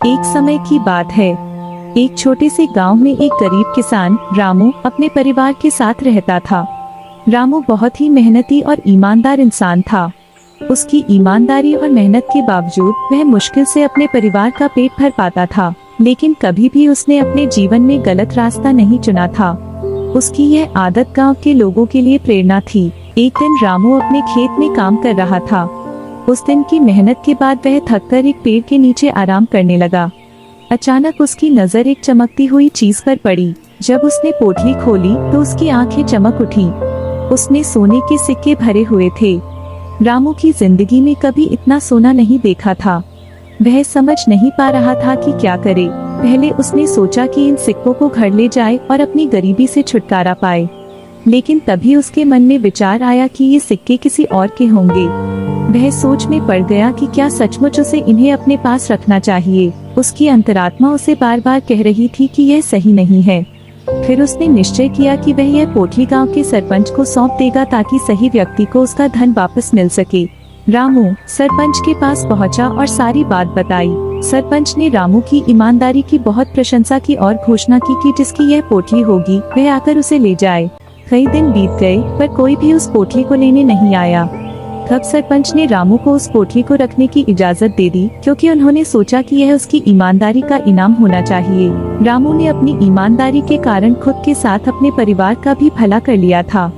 एक समय की बात है। एक छोटे से गांव में एक गरीब किसान रामू अपने परिवार के साथ रहता था। रामू बहुत ही मेहनती और ईमानदार इंसान था। उसकी ईमानदारी और मेहनत के बावजूद वह मुश्किल से अपने परिवार का पेट भर पाता था, लेकिन कभी भी उसने अपने जीवन में गलत रास्ता नहीं चुना था। उसकी यह आदत गांव के लोगों के लिए प्रेरणा थी। एक दिन रामू अपने खेत में काम कर रहा था। उस दिन की मेहनत के बाद वह थककर एक पेड़ के नीचे आराम करने लगा। अचानक उसकी नजर एक चमकती हुई चीज पर पड़ी। जब उसने पोटली खोली तो उसकी आंखें चमक उठी। उसने सोने के सिक्के भरे हुए थे। रामू की जिंदगी में कभी इतना सोना नहीं देखा था। वह समझ नहीं पा रहा था कि क्या करे। पहले उसने सोचा कि इन सिक्कों को घर ले जाए और अपनी गरीबी से छुटकारा पाए, लेकिन तभी उसके मन में विचार आया कि ये सिक्के किसी और के होंगे। वह सोच में पड़ गया कि क्या सचमुच उसे इन्हें अपने पास रखना चाहिए। उसकी अंतरात्मा उसे बार बार कह रही थी कि यह सही नहीं है। फिर उसने निश्चय किया कि वह यह पोटली गांव के सरपंच को सौंप देगा ताकि सही व्यक्ति को उसका धन वापस मिल सके। रामू सरपंच के पास पहुंचा और सारी बात बताई। सरपंच ने रामू की ईमानदारी की बहुत प्रशंसा की और घोषणा की कि जिसकी यह पोटली होगी वह आकर उसे ले जाए। कई दिन बीत गए पर कोई भी उस पोटली को लेने नहीं आया। तब सरपंच ने रामू को उस पोटली को रखने की इजाजत दे दी, क्योंकि उन्होंने सोचा कि यह उसकी ईमानदारी का इनाम होना चाहिए। रामू ने अपनी ईमानदारी के कारण खुद के साथ अपने परिवार का भी भला कर लिया था।